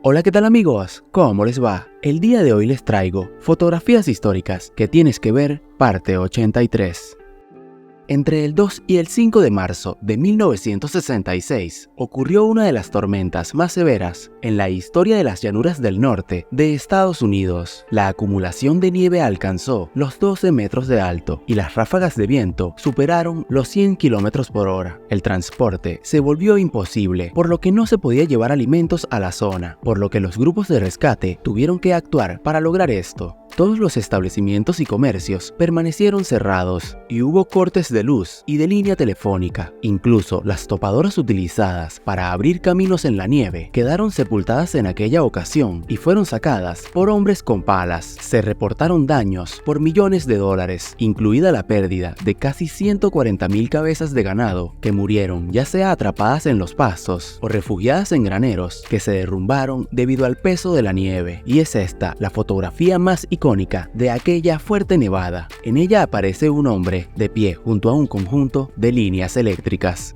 Hola, ¿qué tal amigos? ¿Cómo les va? El día de hoy les traigo fotografías históricas que tienes que ver, parte 83. Entre el 2 y el 5 de marzo de 1966 ocurrió una de las tormentas más severas en la historia de las llanuras del norte de Estados Unidos. La acumulación de nieve alcanzó los 12 metros de alto y las ráfagas de viento superaron los 100 kilómetros por hora. El transporte se volvió imposible, por lo que no se podía llevar alimentos a la zona, por lo que los grupos de rescate tuvieron que actuar para lograr esto. Todos los establecimientos y comercios permanecieron cerrados y hubo cortes de luz y de línea telefónica. Incluso las topadoras utilizadas para abrir caminos en la nieve quedaron sepultadas en aquella ocasión y fueron sacadas por hombres con palas. Se reportaron daños por millones de dólares, incluida la pérdida de casi 140,000 cabezas de ganado que murieron ya sea atrapadas en los pastos o refugiadas en graneros que se derrumbaron debido al peso de la nieve. Y es esta la fotografía más icónica de aquella fuerte nevada. En ella aparece un hombre de pie junto a un conjunto de líneas eléctricas.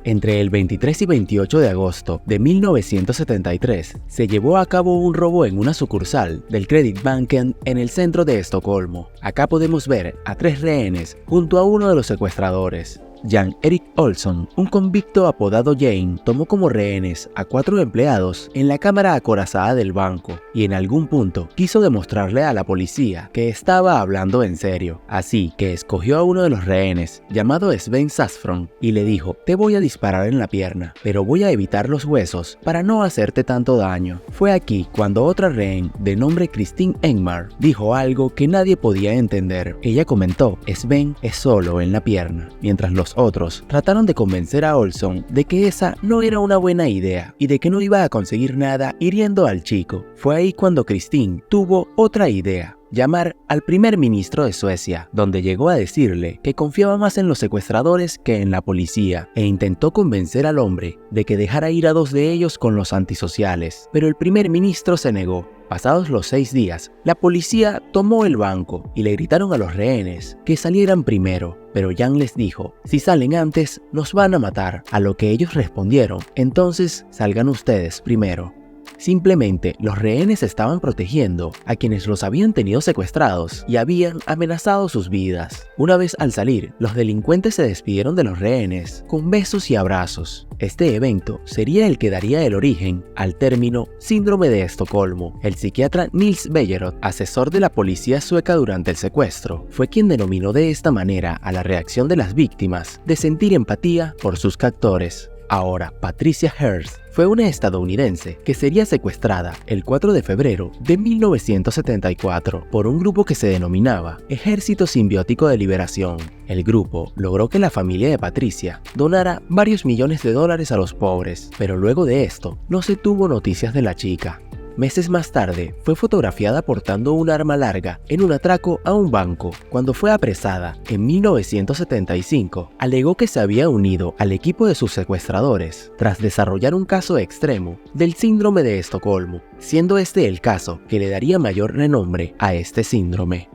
Entre el 23 y 28 de agosto de 1973 se llevó a cabo un robo en una sucursal del Kreditbanken en el centro de Estocolmo. Acá podemos ver a 3 rehenes junto a uno de los secuestradores. Jan Erik Olsson, un convicto apodado Jane, tomó como rehenes a 4 empleados en la cámara acorazada del banco y en algún punto quiso demostrarle a la policía que estaba hablando en serio. Así que escogió a uno de los rehenes, llamado Sven Sassfrom, y le dijo: te voy a disparar en la pierna, pero voy a evitar los huesos para no hacerte tanto daño. Fue aquí cuando otra rehén, de nombre Christine Engmar, dijo algo que nadie podía entender. Ella comentó: Sven es solo en la pierna, mientras los otros trataron de convencer a Olsson de que esa no era una buena idea y de que no iba a conseguir nada hiriendo al chico. Fue ahí cuando Christine tuvo otra idea: llamar al primer ministro de Suecia, donde llegó a decirle que confiaba más en los secuestradores que en la policía, e intentó convencer al hombre de que dejara ir a 2 de ellos con los antisociales, pero el primer ministro se negó. Pasados los 6 días, la policía tomó el banco y le gritaron a los rehenes que salieran primero, pero Jan les dijo: si salen antes, nos van a matar, a lo que ellos respondieron: entonces salgan ustedes primero. Simplemente los rehenes estaban protegiendo a quienes los habían tenido secuestrados y habían amenazado sus vidas. Una vez al salir, los delincuentes se despidieron de los rehenes con besos y abrazos. Este evento sería el que daría el origen al término Síndrome de Estocolmo. El psiquiatra Nils Bejerot, asesor de la policía sueca durante el secuestro, fue quien denominó de esta manera a la reacción de las víctimas de sentir empatía por sus captores. Ahora, Patricia Hearst fue una estadounidense que sería secuestrada el 4 de febrero de 1974 por un grupo que se denominaba Ejército Simbiótico de Liberación. El grupo logró que la familia de Patricia donara varios millones de dólares a los pobres, pero luego de esto no se tuvo noticias de la chica. Meses más tarde, fue fotografiada portando un arma larga en un atraco a un banco. Cuando fue apresada en 1975, alegó que se había unido al equipo de sus secuestradores tras desarrollar un caso extremo del síndrome de Estocolmo, siendo este el caso que le daría mayor renombre a este síndrome.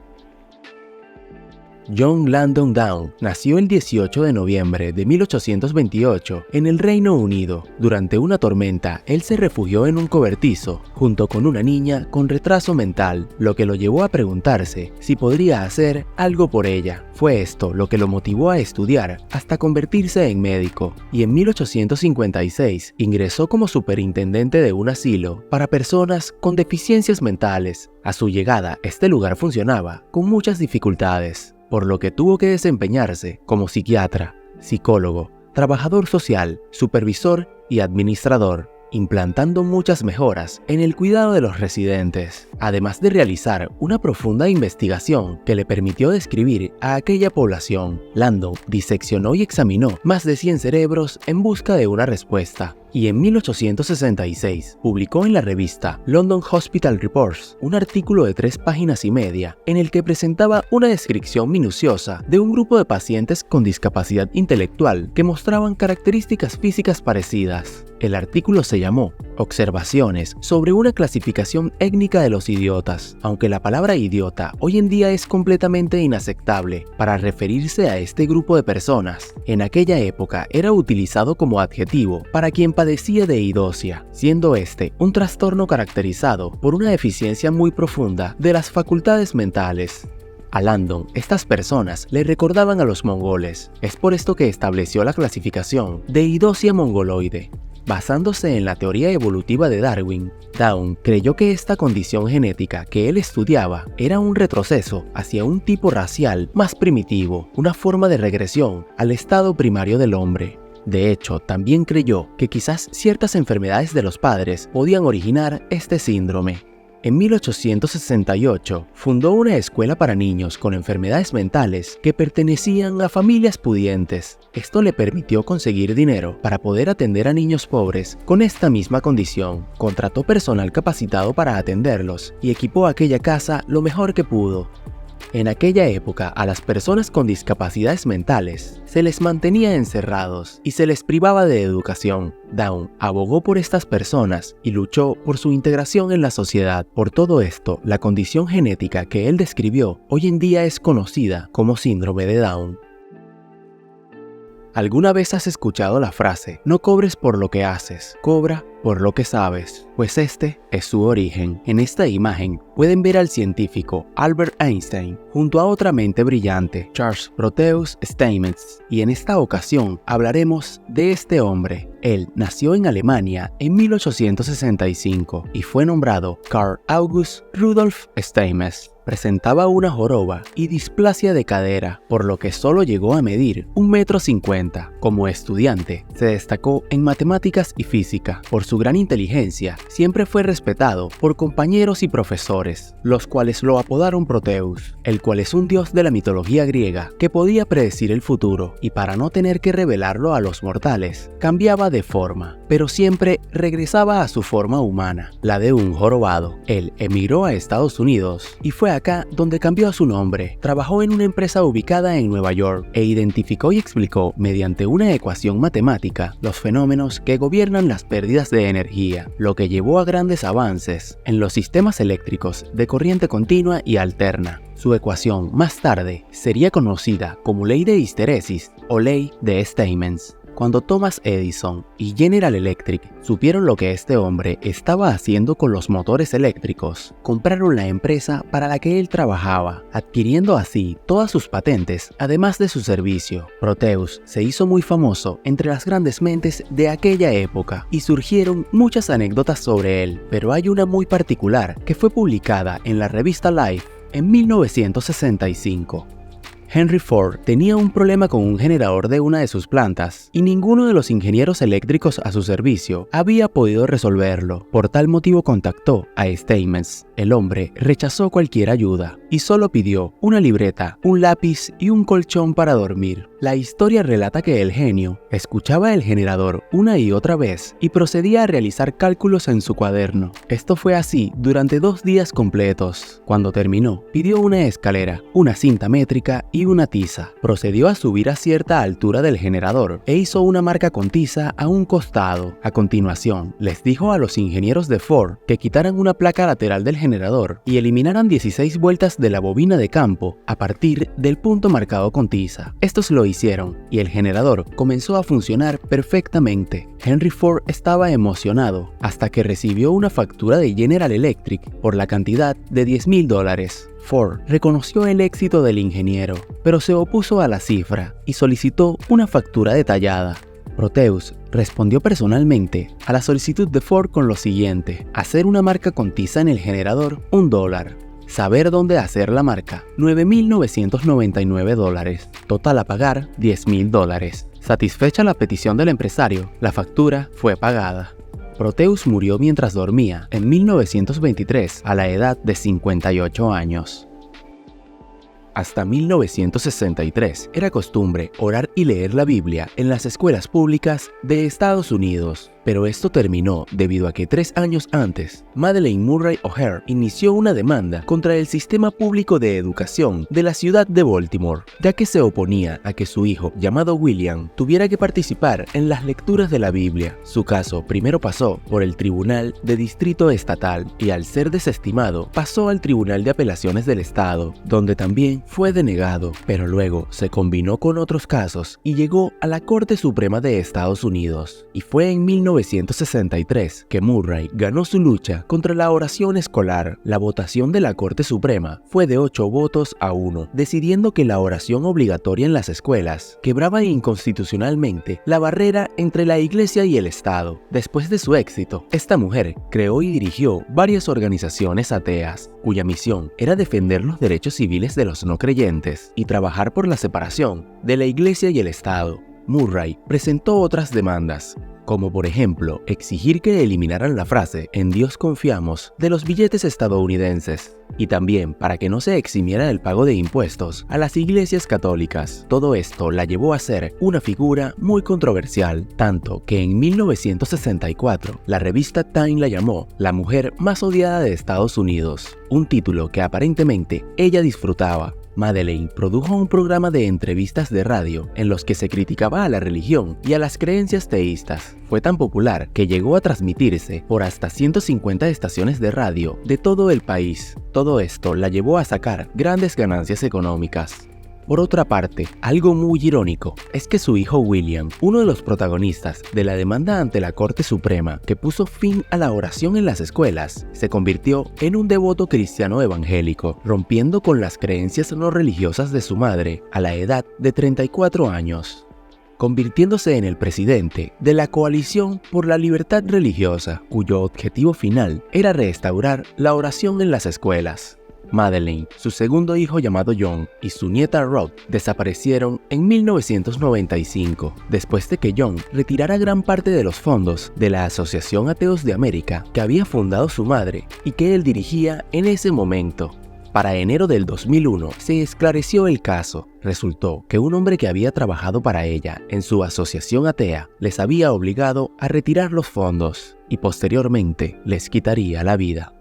John Langdon Down nació el 18 de noviembre de 1828 en el Reino Unido. Durante una tormenta, él se refugió en un cobertizo junto con una niña con retraso mental, lo que lo llevó a preguntarse si podría hacer algo por ella. Fue esto lo que lo motivó a estudiar hasta convertirse en médico, y en 1856 ingresó como superintendente de un asilo para personas con deficiencias mentales. A su llegada, este lugar funcionaba con muchas dificultades, por lo que tuvo que desempeñarse como psiquiatra, psicólogo, trabajador social, supervisor y administrador, implantando muchas mejoras en el cuidado de los residentes, además de realizar una profunda investigación que le permitió describir a aquella población. Langdon diseccionó y examinó más de 100 cerebros en busca de una respuesta, y en 1866 publicó en la revista London Hospital Reports un artículo de 3 páginas y media en el que presentaba una descripción minuciosa de un grupo de pacientes con discapacidad intelectual que mostraban características físicas parecidas. El artículo se llamó Observaciones sobre una clasificación étnica de los idiotas, aunque la palabra idiota hoy en día es completamente inaceptable para referirse a este grupo de personas. En aquella época era utilizado como adjetivo para quien padecía de idosia, siendo este un trastorno caracterizado por una deficiencia muy profunda de las facultades mentales. A Landon, estas personas le recordaban a los mongoles. Es por esto que estableció la clasificación de idosia mongoloide. Basándose en la teoría evolutiva de Darwin, Down creyó que esta condición genética que él estudiaba era un retroceso hacia un tipo racial más primitivo, una forma de regresión al estado primario del hombre. De hecho, también creyó que quizás ciertas enfermedades de los padres podían originar este síndrome. En 1868 fundó una escuela para niños con enfermedades mentales que pertenecían a familias pudientes. Esto le permitió conseguir dinero para poder atender a niños pobres con esta misma condición. Contrató personal capacitado para atenderlos y equipó aquella casa lo mejor que pudo. En aquella época, a las personas con discapacidades mentales se les mantenía encerrados y se les privaba de educación. Down abogó por estas personas y luchó por su integración en la sociedad. Por todo esto, la condición genética que él describió hoy en día es conocida como síndrome de Down. ¿Alguna vez has escuchado la frase, no cobres por lo que haces, cobra por lo que sabes? Pues este es su origen. En esta imagen pueden ver al científico Albert Einstein junto a otra mente brillante, Charles Proteus Steinmetz, y en esta ocasión hablaremos de este hombre. Él nació en Alemania en 1865 y fue nombrado Carl August Rudolf Steinmetz. Presentaba una joroba y displasia de cadera, por lo que solo llegó a medir 1,50 m. Como estudiante, se destacó en matemáticas y física. Por su gran inteligencia, siempre fue respetado por compañeros y profesores, los cuales lo apodaron Proteus, el cual es un dios de la mitología griega que podía predecir el futuro, y para no tener que revelarlo a los mortales, cambiaba de forma, pero siempre regresaba a su forma humana, la de un jorobado. Él emigró a Estados Unidos y fue acá donde cambió su nombre. Trabajó en una empresa ubicada en Nueva York e identificó y explicó mediante una ecuación matemática los fenómenos que gobiernan las pérdidas de energía, lo que llevó a grandes avances en los sistemas eléctricos de corriente continua y alterna. Su ecuación más tarde sería conocida como ley de histeresis o ley de Steinmetz. Cuando Thomas Edison y General Electric supieron lo que este hombre estaba haciendo con los motores eléctricos, compraron la empresa para la que él trabajaba, adquiriendo así todas sus patentes, además de su servicio. Proteus se hizo muy famoso entre las grandes mentes de aquella época y surgieron muchas anécdotas sobre él, pero hay una muy particular que fue publicada en la revista Life en 1965. Henry Ford tenía un problema con un generador de una de sus plantas y ninguno de los ingenieros eléctricos a su servicio había podido resolverlo. Por tal motivo contactó a Steinmetz. El hombre rechazó cualquier ayuda y solo pidió una libreta, un lápiz y un colchón para dormir. La historia relata que el genio escuchaba el generador una y otra vez y procedía a realizar cálculos en su cuaderno. Esto fue así durante 2 días completos. Cuando terminó, pidió una escalera, una cinta métrica y una tiza. Procedió a subir a cierta altura del generador e hizo una marca con tiza a un costado. A continuación, les dijo a los ingenieros de Ford que quitaran una placa lateral del generador y eliminaran 16 vueltas de la bobina de campo a partir del punto marcado con tiza. Estos lo hicieron y el generador comenzó a funcionar perfectamente. Henry Ford estaba emocionado hasta que recibió una factura de General Electric por la cantidad de $10,000. Ford reconoció el éxito del ingeniero, pero se opuso a la cifra y solicitó una factura detallada. Proteus respondió personalmente a la solicitud de Ford con lo siguiente: hacer una marca con tiza en el generador, $1. Saber dónde hacer la marca, $9,999. Total a pagar, $10,000. Satisfecha la petición del empresario, la factura fue pagada. Proteus murió mientras dormía en 1923 a la edad de 58 años. Hasta 1963 era costumbre orar y leer la Biblia en las escuelas públicas de Estados Unidos, pero esto terminó debido a que 3 años antes, Madeleine Murray O'Hair inició una demanda contra el sistema público de educación de la ciudad de Baltimore, ya que se oponía a que su hijo, llamado William, tuviera que participar en las lecturas de la Biblia. Su caso primero pasó por el Tribunal de Distrito Estatal y al ser desestimado, pasó al Tribunal de Apelaciones del Estado, donde también fue denegado, pero luego se combinó con otros casos y llegó a la Corte Suprema de Estados Unidos, y fue en 19 1963 que Murray ganó su lucha contra la oración escolar. La votación de la Corte Suprema fue de 8 votos a 1, decidiendo que la oración obligatoria en las escuelas quebraba inconstitucionalmente la barrera entre la Iglesia y el Estado. Después de su éxito, esta mujer creó y dirigió varias organizaciones ateas, cuya misión era defender los derechos civiles de los no creyentes y trabajar por la separación de la Iglesia y el Estado. Murray presentó otras demandas, como por ejemplo exigir que eliminaran la frase "en Dios confiamos" de los billetes estadounidenses, y también para que no se eximiera del pago de impuestos a las iglesias católicas. Todo esto la llevó a ser una figura muy controversial, tanto que en 1964 la revista Time la llamó la mujer más odiada de Estados Unidos, un título que aparentemente ella disfrutaba. Madeleine produjo un programa de entrevistas de radio en los que se criticaba a la religión y a las creencias teístas. Fue tan popular que llegó a transmitirse por hasta 150 estaciones de radio de todo el país. Todo esto la llevó a sacar grandes ganancias económicas. Por otra parte, algo muy irónico es que su hijo William, uno de los protagonistas de la demanda ante la Corte Suprema que puso fin a la oración en las escuelas, se convirtió en un devoto cristiano evangélico, rompiendo con las creencias no religiosas de su madre a la edad de 34 años, convirtiéndose en el presidente de la Coalición por la Libertad Religiosa, cuyo objetivo final era restaurar la oración en las escuelas. Madeleine, su segundo hijo llamado John y su nieta Rod desaparecieron en 1995, después de que John retirara gran parte de los fondos de la Asociación Ateos de América que había fundado su madre y que él dirigía en ese momento. Para enero del 2001 se esclareció el caso. Resultó que un hombre que había trabajado para ella en su asociación atea les había obligado a retirar los fondos y posteriormente les quitaría la vida.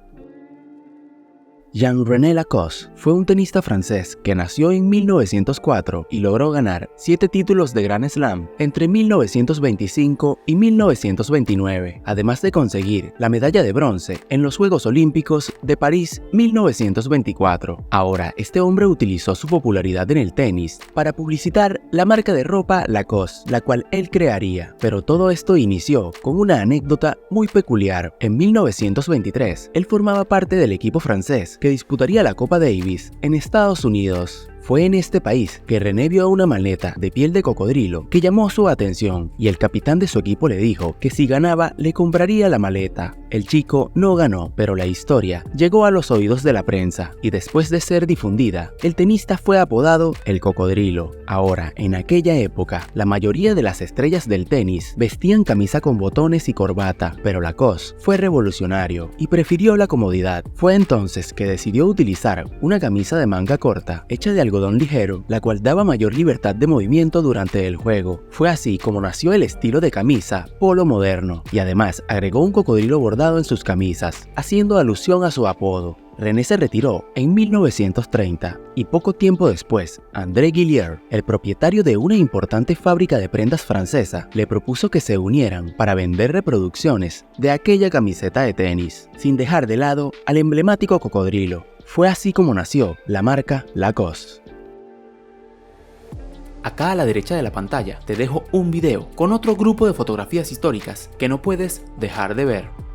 Jean-René Lacoste fue un tenista francés que nació en 1904 y logró ganar 7 títulos de Grand Slam entre 1925 y 1929, además de conseguir la medalla de bronce en los Juegos Olímpicos de París 1924. Ahora, este hombre utilizó su popularidad en el tenis para publicitar la marca de ropa Lacoste, la cual él crearía, pero todo esto inició con una anécdota muy peculiar. En 1923, él formaba parte del equipo francés que disputaría la Copa Davis en Estados Unidos. Fue en este país que René vio una maleta de piel de cocodrilo que llamó su atención y el capitán de su equipo le dijo que si ganaba le compraría la maleta. El chico no ganó, pero la historia llegó a los oídos de la prensa y después de ser difundida, el tenista fue apodado el cocodrilo. Ahora, en aquella época, la mayoría de las estrellas del tenis vestían camisa con botones y corbata, pero Lacoste fue revolucionario y prefirió la comodidad. Fue entonces que decidió utilizar una camisa de manga corta hecha de algodón ligero, la cual daba mayor libertad de movimiento durante el juego. Fue así como nació el estilo de camisa polo moderno, y además agregó un cocodrilo bordado en sus camisas, haciendo alusión a su apodo. René se retiró en 1930 y poco tiempo después, André Gillier, el propietario de una importante fábrica de prendas francesa, le propuso que se unieran para vender reproducciones de aquella camiseta de tenis, sin dejar de lado al emblemático cocodrilo. Fue así como nació la marca Lacoste. Acá a la derecha de la pantalla te dejo un video con otro grupo de fotografías históricas que no puedes dejar de ver.